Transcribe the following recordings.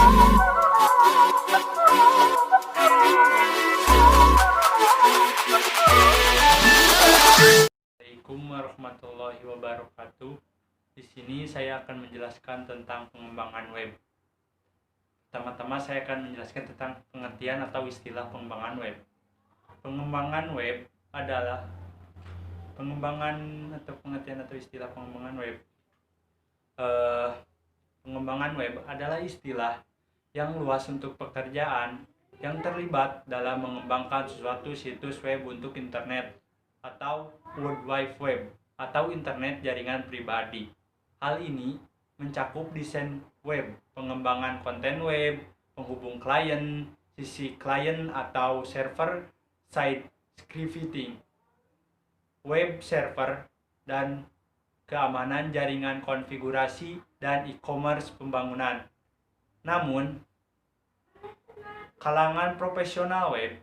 Assalamualaikum warahmatullahi wabarakatuh. Di sini saya akan menjelaskan tentang pengembangan web. Pertama-tama saya akan menjelaskan tentang pengertian atau istilah pengembangan web. Pengembangan web adalah pengembangan atau pengertian atau istilah pengembangan web. Pengembangan web adalah istilah yang luas untuk pekerjaan yang terlibat dalam mengembangkan suatu situs web untuk internet atau World Wide Web atau internet jaringan pribadi. Hal ini mencakup desain web, pengembangan konten web, penghubung klien, sisi klien atau server side scripting, web server, dan keamanan jaringan, konfigurasi, dan e-commerce pembangunan. Namun, kalangan profesional web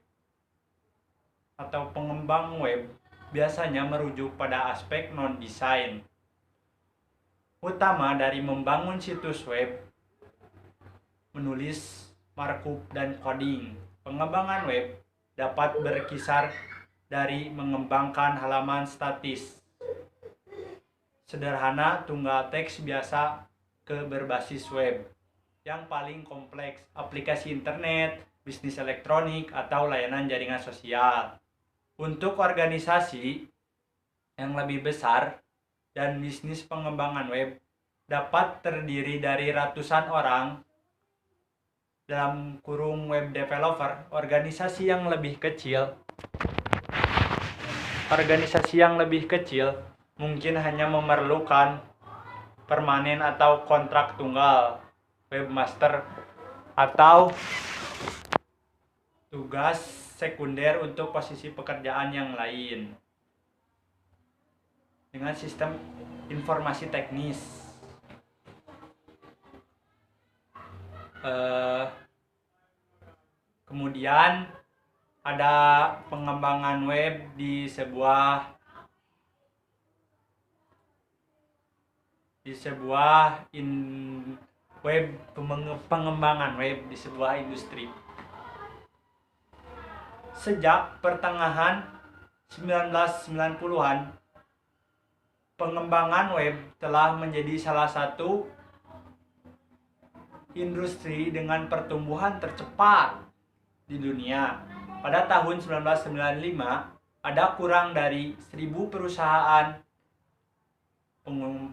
atau pengembang web biasanya merujuk pada aspek non-desain utama dari membangun situs web, menulis markup dan coding. Pengembangan web dapat berkisar dari mengembangkan halaman statis sederhana tunggal teks biasa ke berbasis web yang paling kompleks, aplikasi internet, bisnis elektronik, atau layanan jaringan sosial. Untuk organisasi yang lebih besar dan bisnis pengembangan web dapat terdiri dari ratusan orang dalam kurung web developer. Organisasi yang lebih kecil mungkin hanya memerlukan permanen atau kontrak tunggal webmaster atau tugas sekunder untuk posisi pekerjaan yang lain. Dengan sistem informasi teknis, kemudian ada pengembangan web di sebuah pengembangan web di sebuah industri. Sejak pertengahan 1990-an, pengembangan web telah menjadi salah satu industri dengan pertumbuhan tercepat di dunia. Pada tahun 1995, ada kurang dari 1.000 perusahaan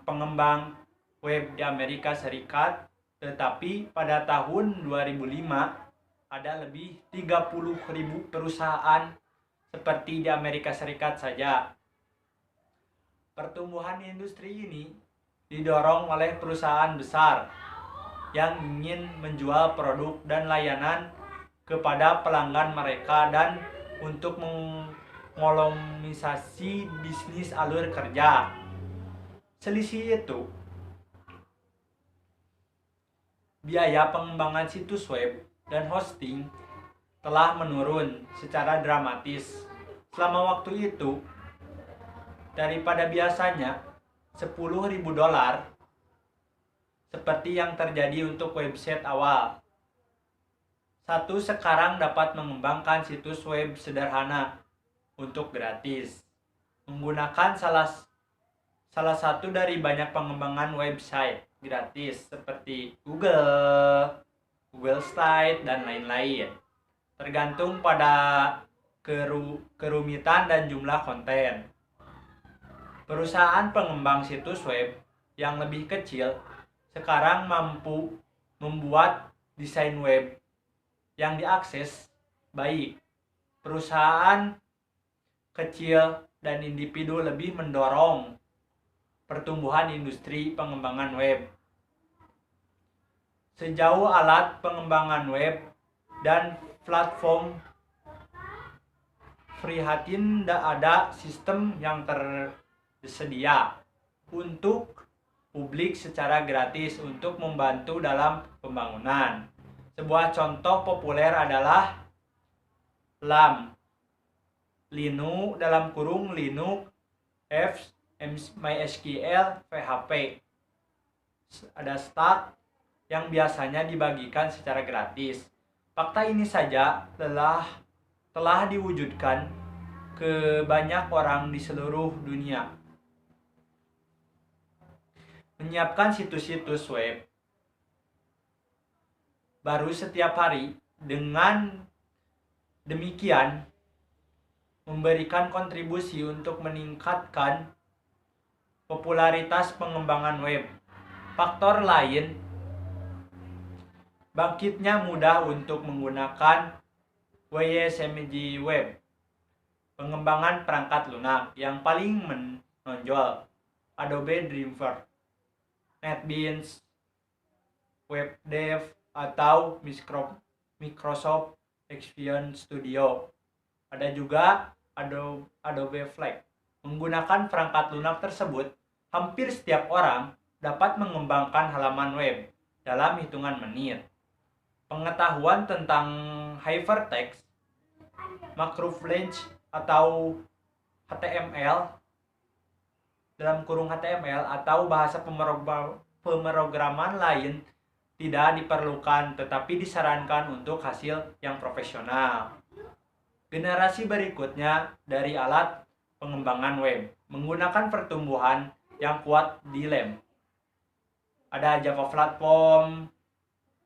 pengembang web di Amerika Serikat, tetapi pada tahun 2005 ada lebih 30.000 perusahaan seperti di Amerika Serikat saja. Pertumbuhan industri ini didorong oleh perusahaan besar yang ingin menjual produk dan layanan kepada pelanggan mereka dan untuk mengolomisasi bisnis alur kerja. Selisih itu, biaya pengembangan situs web dan hosting telah menurun secara dramatis selama waktu itu. Daripada biasanya $10.000 seperti yang terjadi untuk website awal, satu sekarang dapat mengembangkan situs web sederhana untuk gratis menggunakan salah satu dari banyak pengembangan website gratis seperti Google Slide, dan lain-lain, tergantung pada kerumitan dan jumlah konten. Perusahaan pengembang situs web yang lebih kecil sekarang mampu membuat desain web yang diakses baik. Perusahaan kecil dan individu lebih mendorong pertumbuhan industri pengembangan web. Sejauh alat pengembangan web dan platform prihatin, ada sistem yang tersedia untuk publik secara gratis untuk membantu dalam pembangunan. Sebuah contoh populer adalah LAMP, Linux dalam kurung Linux, MySQL, PHP. Ada Stack, yang biasanya dibagikan secara gratis. Fakta ini saja telah diwujudkan ke banyak orang di seluruh dunia. Menyiapkan situs-situs web baru setiap hari, dengan demikian memberikan kontribusi untuk meningkatkan popularitas pengembangan web. Faktor lain, bangkitnya mudah untuk menggunakan WSMG web. Pengembangan perangkat lunak yang paling menonjol, Adobe Dreamweaver, NetBeans, WebDev, atau Microsoft Experience Studio. Ada juga Adobe Flash. Menggunakan perangkat lunak tersebut, hampir setiap orang dapat mengembangkan halaman web dalam hitungan menit. Pengetahuan tentang hypertext, macrophlange atau HTML dalam kurung HTML atau bahasa pemrograman lain tidak diperlukan, tetapi disarankan untuk hasil yang profesional. Generasi berikutnya dari alat pengembangan web menggunakan pertumbuhan yang kuat di lem. Ada Java Platform,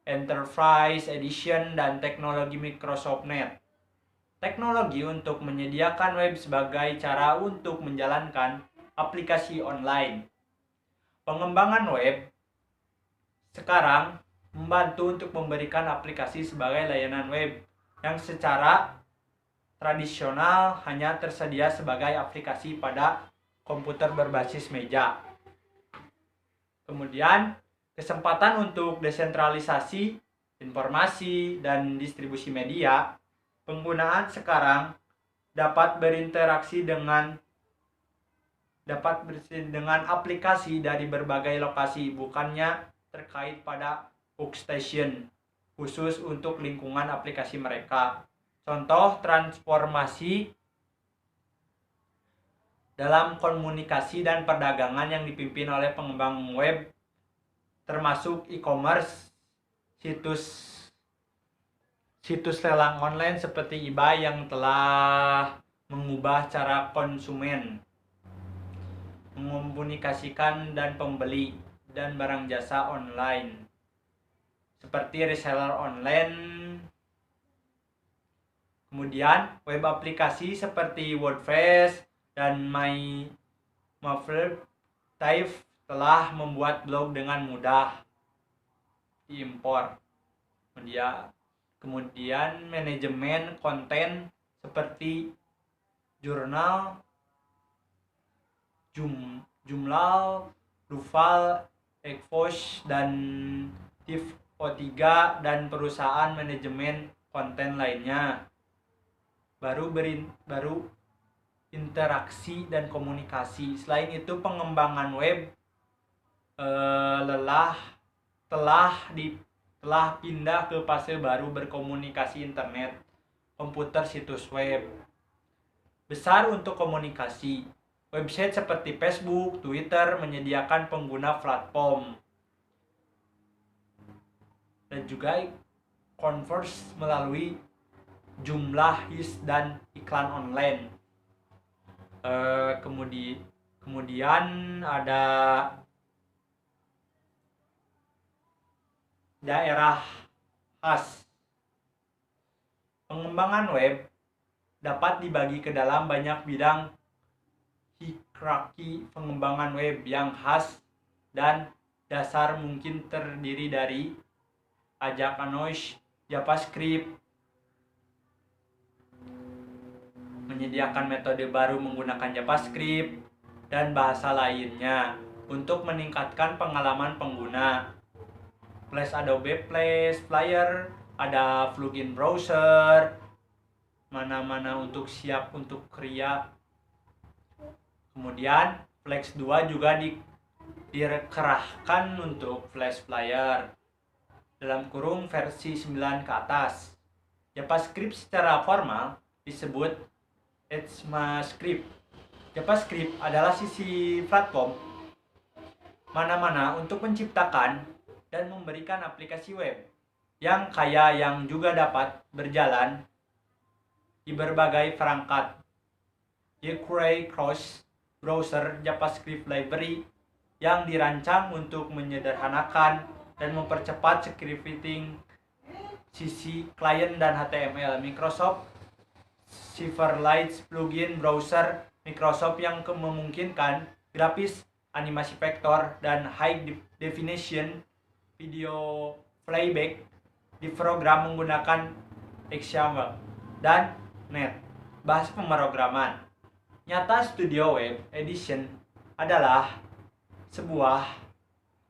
Enterprise Edition, dan teknologi Microsoft Net. Teknologi untuk menyediakan web sebagai cara untuk menjalankan aplikasi online. Pengembangan web sekarang membantu untuk memberikan aplikasi sebagai layanan web yang secara tradisional hanya tersedia sebagai aplikasi pada komputer berbasis meja. Kemudian, kesempatan untuk desentralisasi informasi dan distribusi media. Penggunaan sekarang dapat berinteraksi dengan aplikasi dari berbagai lokasi, bukannya terkait pada workstation khusus untuk lingkungan aplikasi mereka. Contoh transformasi dalam komunikasi dan perdagangan yang dipimpin oleh pengembang web, termasuk e-commerce, situs lelang online seperti eBay yang telah mengubah cara konsumen mengkomunikasikan dan pembeli dan barang jasa online seperti reseller online. Kemudian web aplikasi seperti WordPress dan MyMavericks telah membuat blog dengan mudah diimpor. Kemudian manajemen konten seperti jurnal, Joomla, Drupal, Exvoice, dan Div3, dan perusahaan manajemen konten lainnya. Baru interaksi dan komunikasi. Selain itu, pengembangan web telah pindah ke fase baru berkomunikasi internet, komputer, situs web besar untuk komunikasi. Website seperti Facebook, Twitter menyediakan pengguna platform, dan juga converse melalui jumlah hits dan iklan online. Kemudian ada daerah khas. Pengembangan web dapat dibagi ke dalam banyak bidang hierarki pengembangan web yang khas dan dasar, mungkin terdiri dari Ajax, JavaScript, menyediakan metode baru menggunakan JavaScript dan bahasa lainnya untuk meningkatkan pengalaman pengguna. Flash, Adobe Flash Player, ada plugin browser, mana-mana untuk siap untuk kriya. Kemudian Flash 2 juga dikerahkan untuk Flash Player dalam kurung versi 9 ke atas. JavaScript secara formal disebut ECMAScript. JavaScript adalah sisi platform mana-mana untuk menciptakan dan memberikan aplikasi web yang kaya yang juga dapat berjalan di berbagai perangkat. jQuery Cross browser JavaScript library yang dirancang untuk menyederhanakan dan mempercepat scripting sisi klien dan HTML. Microsoft Silverlight plugin browser Microsoft yang memungkinkan grafis, animasi vektor, dan high definition video playback diprogram menggunakan XAML dan .NET. Bahasa pemrograman. Nyata Studio Web Edition adalah sebuah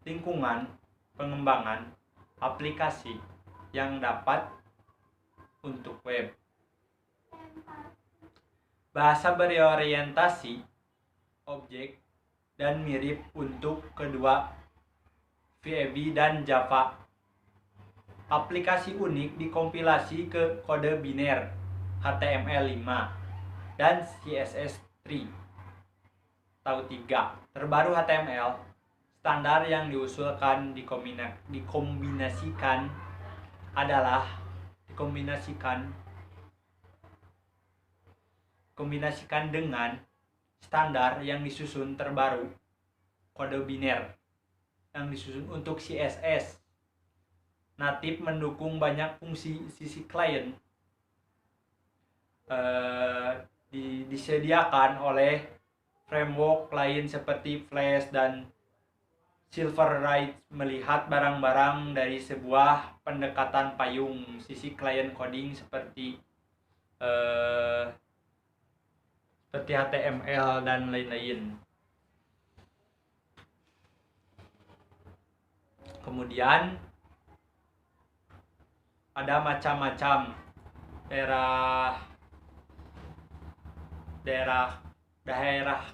lingkungan pengembangan aplikasi yang dapat untuk web. Bahasa berorientasi objek dan mirip untuk kedua VB dan Java. Aplikasi unik dikompilasi ke kode biner HTML5 dan CSS3. Tahu 3. Terbaru HTML standar yang diusulkan dikombinasikan dengan standar yang disusun terbaru kode biner yang disusun untuk CSS. Natif mendukung banyak fungsi sisi klien. Disediakan oleh framework lain seperti Flash dan Silverlight, melihat barang-barang dari sebuah pendekatan payung sisi klien coding seperti HTML dan lain-lain. Kemudian ada macam-macam daerah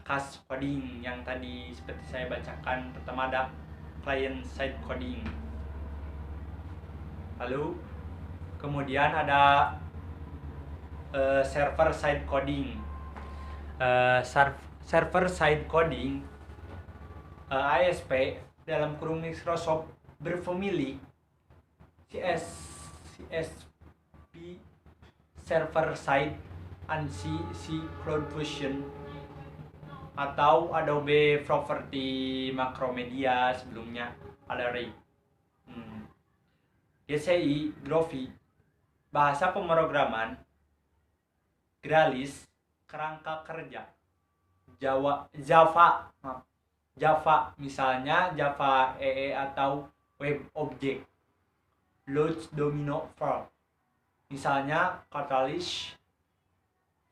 khas coding yang tadi seperti saya bacakan. Pertama ada client side coding, lalu kemudian ada server side coding. Server side coding ASP dalam kurung Microsoft berfamili CSP server side ANSI CloudFusion atau Adobe Property Macromedia, sebelumnya ada Ray. GCI Groovy, bahasa pemrograman Gralis, kerangka kerja Java misalnya Java EE atau Web Object. Load Domino Form misalnya Catalyst,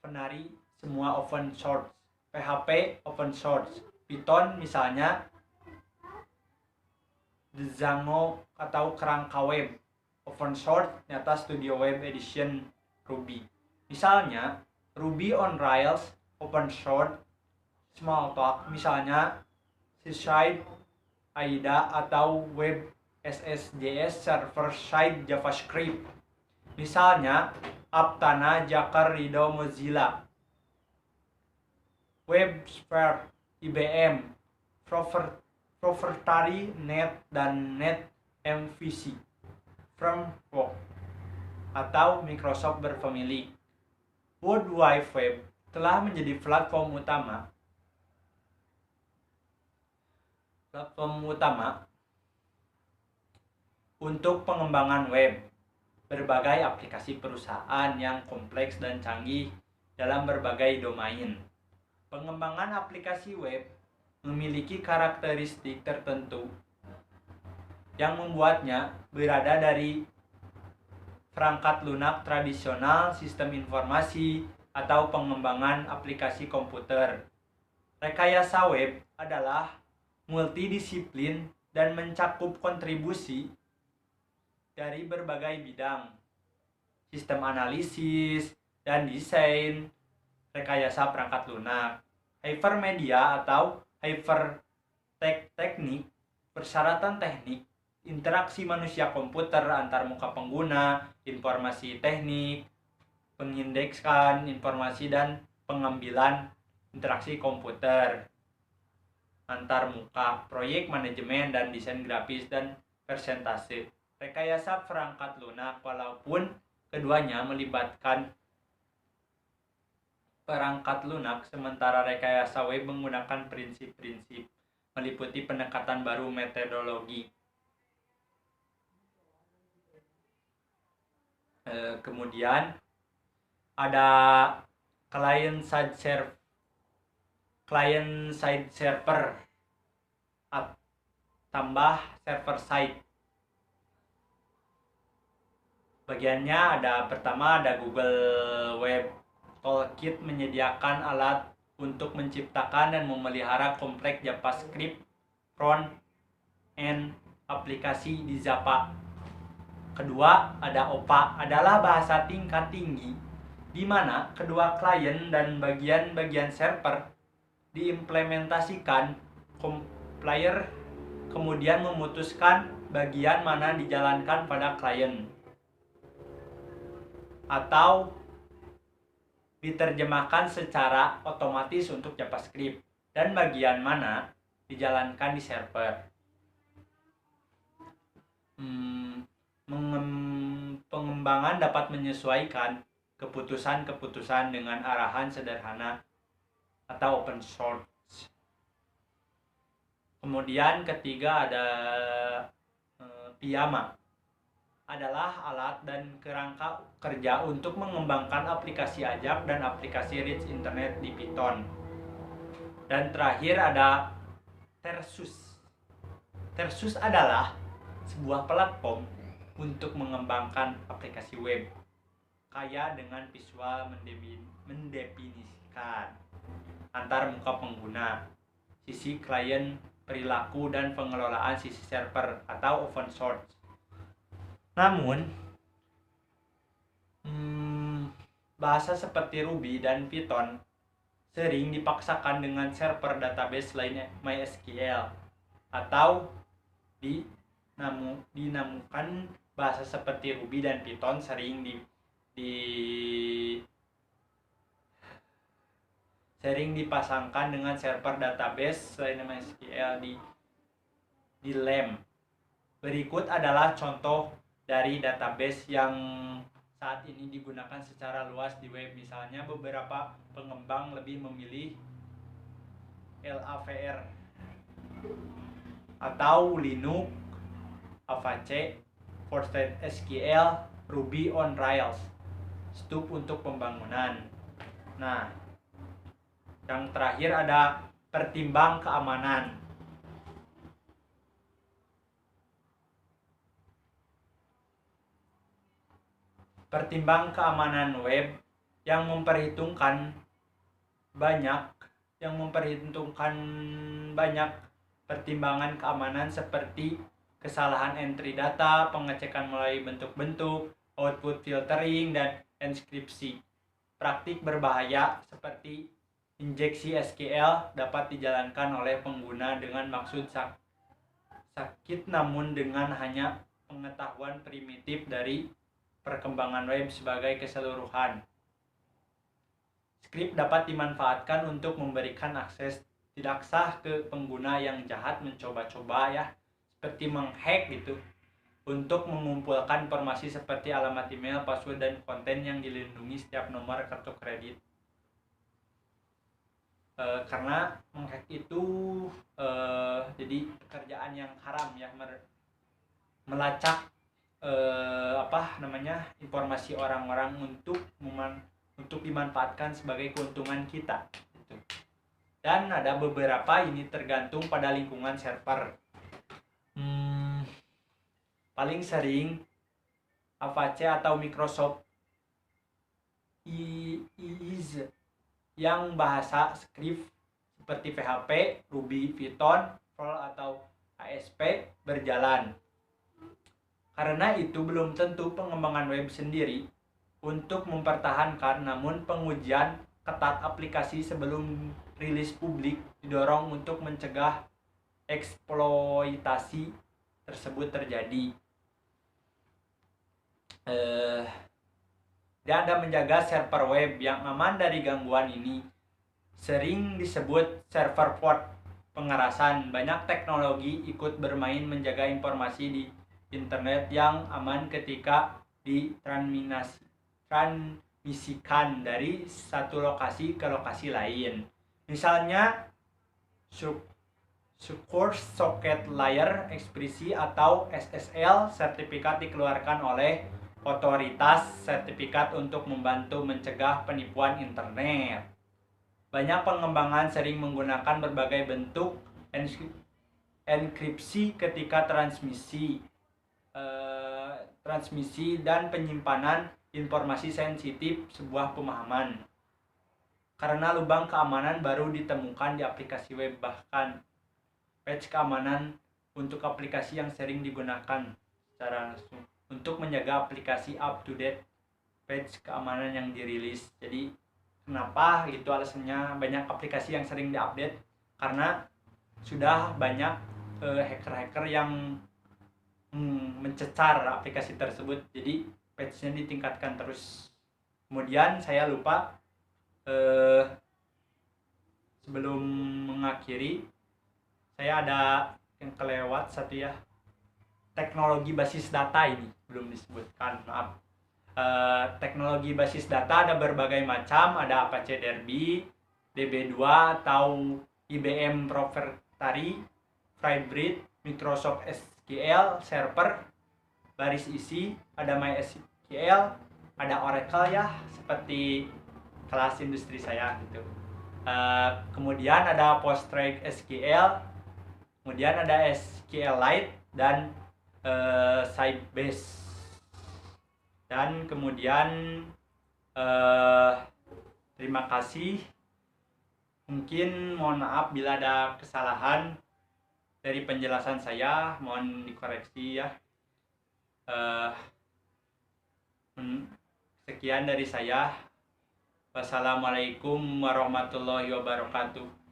Venari, semua open source. PHP open source. Python misalnya Django atau kerangka web open source. Nyata Studio Web Edition Ruby misalnya Ruby on Rails open source. Smalltalk misalnya C-Side, AIDA atau Web SSJS server side JavaScript misalnya Aptana, Jacker, Rido, Mozilla. WebSphere, IBM, Proprietary Net dan Net MVC Framework atau Microsoft berfamili. World Wide Web telah menjadi platform utama untuk pengembangan web. Berbagai aplikasi perusahaan yang kompleks dan canggih dalam berbagai domain. Pengembangan aplikasi web memiliki karakteristik tertentu yang membuatnya berada dari perangkat lunak tradisional, sistem informasi, atau pengembangan aplikasi komputer. Rekayasa web adalah multidisiplin dan mencakup kontribusi dari berbagai bidang, sistem analisis dan desain, rekayasa perangkat lunak, hypermedia atau hyperteknik, persyaratan teknik, interaksi manusia komputer antar muka pengguna, informasi teknik, pengindekskan informasi dan pengambilan interaksi komputer antar muka, proyek manajemen dan desain grafis dan persentase. Rekayasa perangkat lunak, walaupun keduanya melibatkan perangkat lunak, sementara rekayasa web menggunakan prinsip-prinsip meliputi pendekatan baru metodologi. Kemudian ada client-side server tambah server side. Bagiannya pertama ada Google Web Toolkit, menyediakan alat untuk menciptakan dan memelihara kompleks JavaScript front end aplikasi di Java. Kedua ada OPA, adalah bahasa tingkat tinggi di mana kedua klien dan bagian-bagian server diimplementasikan. Compiler kemudian memutuskan bagian mana dijalankan pada klien atau diterjemahkan secara otomatis untuk JavaScript dan bagian mana dijalankan di server. Pengembangan dapat menyesuaikan keputusan-keputusan dengan arahan sederhana atau open source. Kemudian ketiga ada Piyama, adalah alat dan kerangka kerja untuk mengembangkan aplikasi ajak dan aplikasi rich internet di Python. Dan terakhir ada Tersus. Tersus adalah sebuah platform untuk mengembangkan aplikasi web kaya dengan visual mendefinisikan antar muka pengguna, sisi klien, perilaku, dan pengelolaan sisi server atau open source. Namun, bahasa seperti Ruby dan Python sering dipaksakan dengan server database lain MySQL atau dinamakan bahasa seperti Ruby dan Python sering dipasangkan dengan server database lain MySQL di LAMP. Berikut adalah contoh dari database yang saat ini digunakan secara luas di web. Misalnya beberapa pengembang lebih memilih LAVR atau Linux, Apache, PostgreSQL, Ruby on Rails, Stup untuk pembangunan. Nah, yang terakhir ada pertimbang keamanan. Pertimbang keamanan web yang memperhitungkan banyak pertimbangan keamanan seperti kesalahan entry data, pengecekan melalui bentuk-bentuk, output filtering, dan enkripsi. Praktik berbahaya seperti injeksi SQL dapat dijalankan oleh pengguna dengan maksud sakit, namun dengan hanya pengetahuan primitif dari perkembangan web sebagai keseluruhan. Script dapat dimanfaatkan untuk memberikan akses tidak sah ke pengguna yang jahat mencoba-coba seperti menghack gitu, untuk mengumpulkan informasi seperti alamat email, password, dan konten yang dilindungi setiap nomor kartu kredit. Karena menghack itu jadi pekerjaan yang haram melacak informasi orang-orang untuk dimanfaatkan sebagai keuntungan kita gitu. Dan ada beberapa ini tergantung pada lingkungan server. Paling sering Apache atau Microsoft is yang bahasa script seperti PHP, Ruby, Python, Perl atau ASP berjalan. Karena itu belum tentu pengembangan web sendiri untuk mempertahankan, namun pengujian ketat aplikasi sebelum rilis publik didorong untuk mencegah eksploitasi tersebut terjadi. Dan ada menjaga server web yang aman dari gangguan ini sering disebut server pengerasan. Banyak teknologi ikut bermain menjaga informasi di internet yang aman ketika ditransmisikan dari satu lokasi ke lokasi lain. Misalnya Secure Socket Layer Ekspresi atau SSL sertifikat dikeluarkan oleh otoritas sertifikat untuk membantu mencegah penipuan internet. Banyak pengembangan sering menggunakan berbagai bentuk enkripsi ketika transmisi dan penyimpanan informasi sensitif sebuah pemahaman. Karena lubang keamanan baru ditemukan di aplikasi web, bahkan patch keamanan untuk aplikasi yang sering digunakan secara langsung untuk menjaga aplikasi up to date patch keamanan yang dirilis. Jadi kenapa itu alasannya banyak aplikasi yang sering diupdate, karena sudah banyak hacker-hacker yang mencecar aplikasi tersebut, jadi patch-nya ditingkatkan terus. Kemudian saya lupa sebelum mengakhiri, saya ada yang kelewat satu ya, teknologi basis data ini belum disebutkan, maaf. Teknologi basis data ada berbagai macam, ada Apache Derby, DB2 atau IBM Proprietary, Hybrid, Microsoft SQL Server, baris isi, ada MySQL, ada Oracle ya, seperti kelas industri saya gitu. Kemudian ada PostgreSQL, kemudian ada SQLite dan Sybase. Dan kemudian terima kasih. Mungkin mohon maaf bila ada kesalahan dari penjelasan saya, mohon dikoreksi ya. Sekian dari saya. Wassalamualaikum warahmatullahi wabarakatuh.